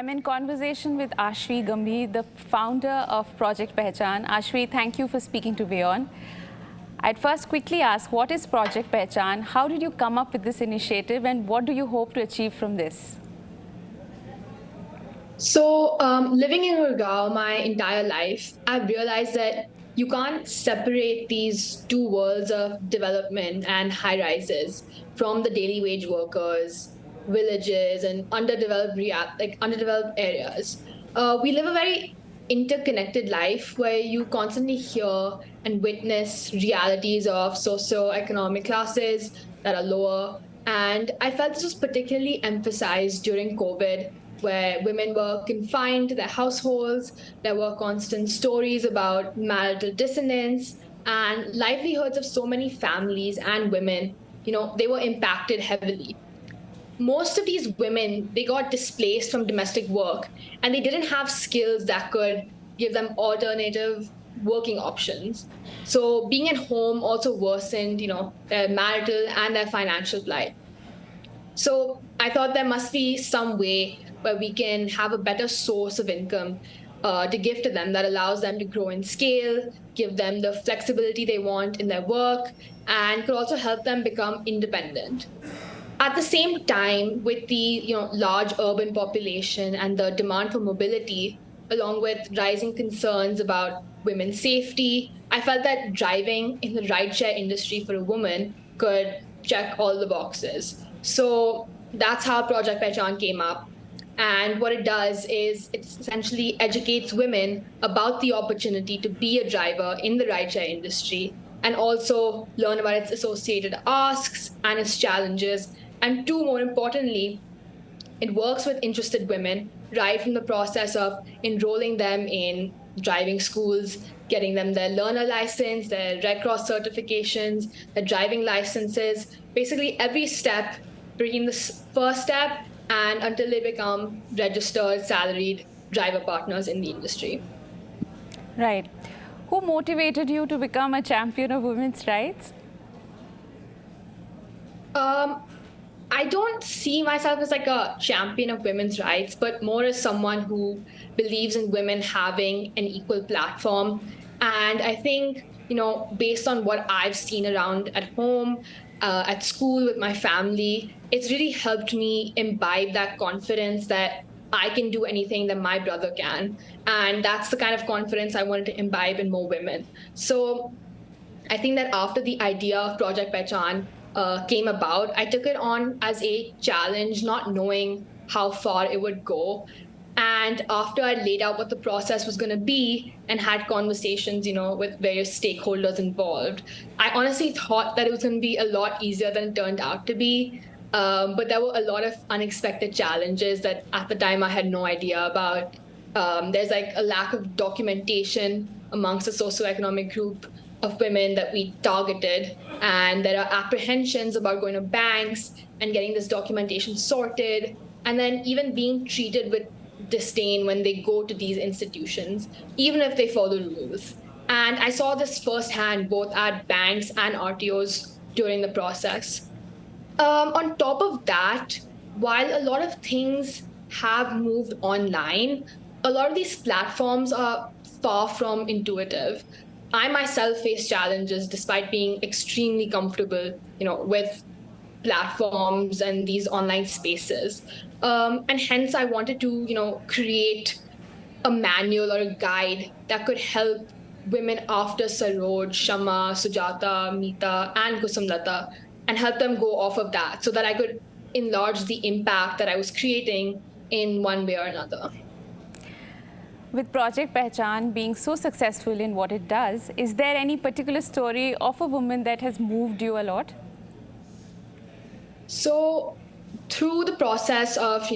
I'm in conversation with Aashvi Gambhir, the founder of Project Pehchaan. Aashvi, thank you for speaking to WION. I'd first quickly ask, what is Project Pehchaan? How did you come up with this initiative, and what do you hope to achieve from this? So, living in Gurgaon my entire life, I've realized that you can't separate these two worlds of development and high rises from the daily wage workers, villages, and underdeveloped areas. We live a very interconnected life where you constantly hear and witness realities of socioeconomic classes that are lower. And I felt this was particularly emphasized during COVID, where women were confined to their households. There were constant stories about marital dissonance and livelihoods of so many families and women. They were impacted heavily. Most of these women, they got displaced from domestic work, and they didn't have skills that could give them alternative working options. So being at home also worsened, their marital and their financial plight. So I thought there must be some way where we can have a better source of income to give to them that allows them to grow in scale, give them the flexibility they want in their work, and could also help them become independent. At the same time, with the large urban population and the demand for mobility, along with rising concerns about women's safety, I felt that driving in the rideshare industry for a woman could check all the boxes. So that's how Project Pehchaan came up. And what it does is it essentially educates women about the opportunity to be a driver in the rideshare industry, and also learn about its associated asks and its challenges. And two, more importantly, it works with interested women right from the process of enrolling them in driving schools, getting them their learner license, their Red Cross certifications, their driving licenses, basically every step between the first step and until they become registered, salaried driver partners in the industry. Right. Who motivated you to become a champion of women's rights? I don't see myself as like a champion of women's rights, but more as someone who believes in women having an equal platform. And I think, based on what I've seen around at home, at school with my family, it's really helped me imbibe that confidence that I can do anything that my brother can. And that's the kind of confidence I wanted to imbibe in more women. So I think that after the idea of Project Pehchaan came about, I took it on as a challenge, not knowing how far it would go. And after I laid out what the process was going to be and had conversations, with various stakeholders involved, I honestly thought that it was going to be a lot easier than it turned out to be. But there were a lot of unexpected challenges that at the time I had no idea about. There's like a lack of documentation amongst the socioeconomic group of women that we targeted. And there are apprehensions about going to banks and getting this documentation sorted, and then even being treated with disdain when they go to these institutions, even if they follow the rules. And I saw this firsthand, both at banks and RTOs during the process. On top of that, while a lot of things have moved online, a lot of these platforms are far from intuitive. I myself face challenges despite being extremely comfortable, with platforms and these online spaces. And hence I wanted to, create a manual or a guide that could help women after Saroj, Shama, Sujata, Meeta, and Kusumlata, and help them go off of that so that I could enlarge the impact that I was creating in one way or another. With Project Pehchaan being so successful in what it does, is there any particular story of a woman that has moved you a lot? So through the process of,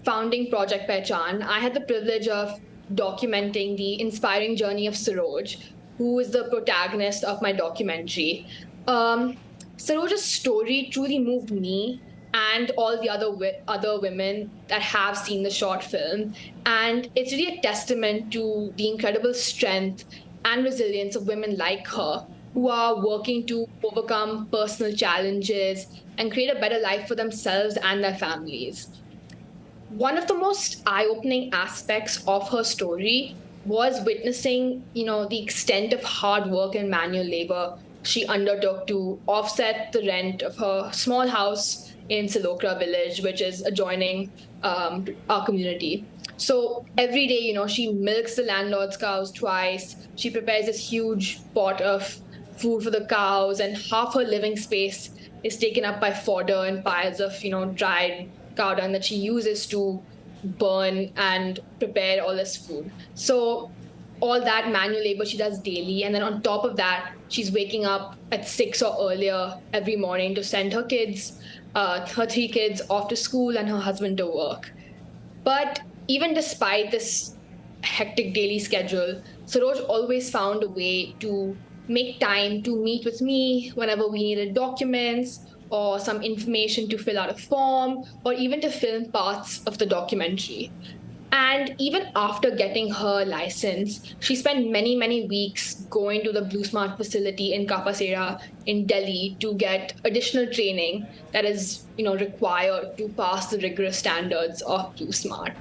founding Project Pehchaan, I had the privilege of documenting the inspiring journey of Saroj, who is the protagonist of my documentary. Saroj's story truly moved me and all the other women that have seen the short film. And it's really a testament to the incredible strength and resilience of women like her, who are working to overcome personal challenges and create a better life for themselves and their families. one of the most eye-opening aspects of her story was witnessing, the extent of hard work and manual labor she undertook to offset the rent of her small house in Silokra village, which is adjoining our community. So every day, she milks the landlord's cows twice. She prepares this huge pot of food for the cows, and half her living space is taken up by fodder and piles of, dried cow dung that she uses to burn and prepare all this food. So all that manual labor she does daily. And then on top of that, she's waking up at 6 or earlier every morning to send her kids, her 3 kids off to school and her husband to work. But even despite this hectic daily schedule, Saroj always found a way to make time to meet with me whenever we needed documents or some information to fill out a form or even to film parts of the documentary. And even after getting her license, she spent many, many weeks going to the Blue Smart facility in Kapasera in Delhi to get additional training that is, required to pass the rigorous standards of Blue Smart.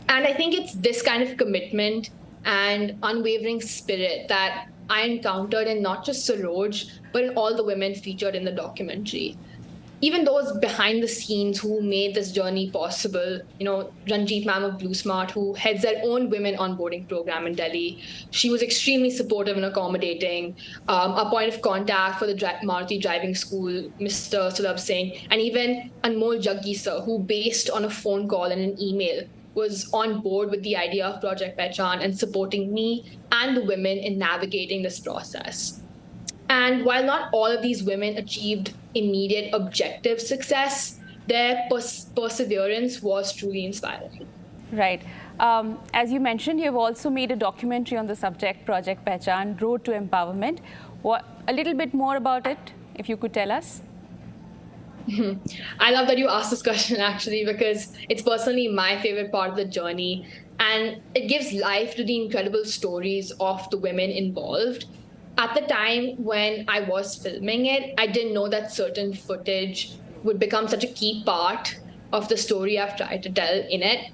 And I think it's this kind of commitment and unwavering spirit that I encountered in not just Saroj, but in all the women featured in the documentary. Even those behind the scenes who made this journey possible, Ranjit ma'am of Blue Smart, who heads their own women onboarding program in Delhi, she was extremely supportive and accommodating. Our point of contact for the Maruti driving school, Mr. Sulabh Singh, and even Anmol Jaggi sir, who based on a phone call and an email was on board with the idea of Project Pehchaan and supporting me and the women in navigating this process. And while not all of these women achieved immediate objective success, their perseverance was truly inspiring. Right. As you mentioned, you've also made a documentary on the subject, Project Pehchaan, Road to Empowerment. A little bit more about it, if you could tell us. I love that you asked this question, actually, because it's personally my favorite part of the journey. And it gives life to the incredible stories of the women involved. At the time when I was filming it, I didn't know that certain footage would become such a key part of the story I've tried to tell in it.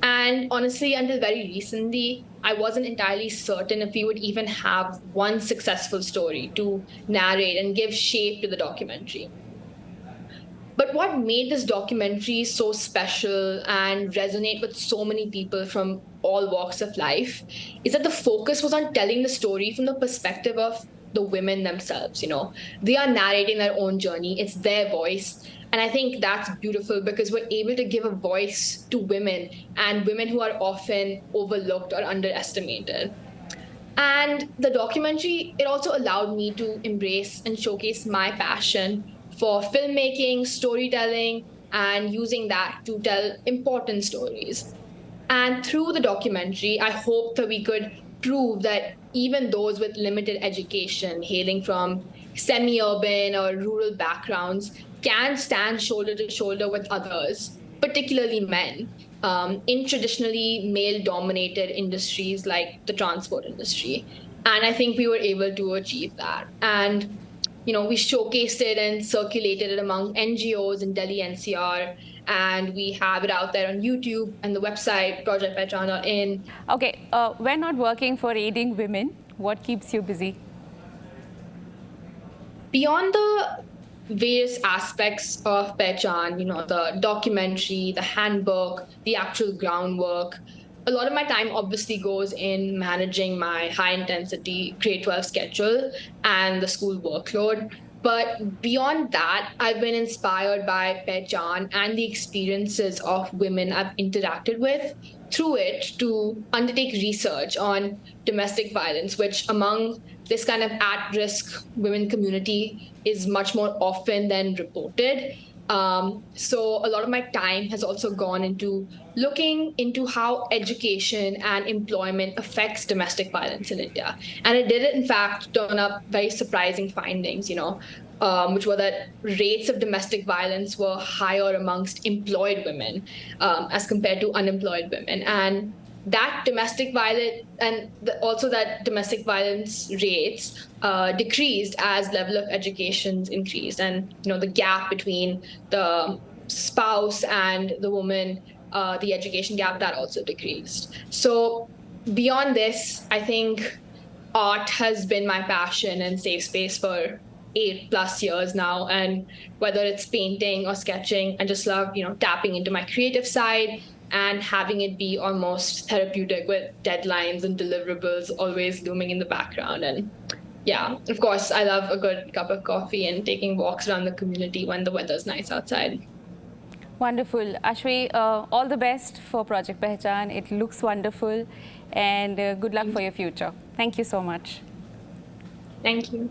And honestly, until very recently, I wasn't entirely certain if we would even have one successful story to narrate and give shape to the documentary. But what made this documentary so special and resonate with so many people from all walks of life is that the focus was on telling the story from the perspective of the women themselves. They are narrating their own journey. It's their voice. And I think that's beautiful because we're able to give a voice to women, and women who are often overlooked or underestimated. And the documentary, it also allowed me to embrace and showcase my passion for filmmaking, storytelling, and using that to tell important stories. And through the documentary, I hope that we could prove that even those with limited education, hailing from semi-urban or rural backgrounds, can stand shoulder to shoulder with others, particularly men, in traditionally male-dominated industries like the transport industry. And I think we were able to achieve that. And we showcased it and circulated it among NGOs in Delhi NCR, and we have it out there on YouTube and the website projectpehchaan.in. Okay, we're not working for aiding women. What keeps you busy? Beyond the various aspects of Pehchaan, the documentary, the handbook, the actual groundwork, a lot of my time obviously goes in managing my high-intensity grade 12 schedule and the school workload. But beyond that, I've been inspired by Pehchaan and the experiences of women I've interacted with through it to undertake research on domestic violence, which among this kind of at-risk women community is much more often than reported. So a lot of my time has also gone into looking into how education and employment affects domestic violence in India. And it did, in fact, turn up very surprising findings, which were that rates of domestic violence were higher amongst employed women as compared to unemployed women. And that domestic violence and also that domestic violence rates decreased as level of education increased, and the gap between the spouse and the woman, the education gap, that also decreased. So beyond this, I think art has been my passion and safe space for 8+ years now. And whether it's painting or sketching, I just love, tapping into my creative side and having it be almost therapeutic with deadlines and deliverables always looming in the background. And yeah, of course, I love a good cup of coffee and taking walks around the community when the weather's nice outside. Wonderful. Aashvi, all the best for Project Pehchaan. It looks wonderful, and good luck for your future. Thank you so much. Thank you.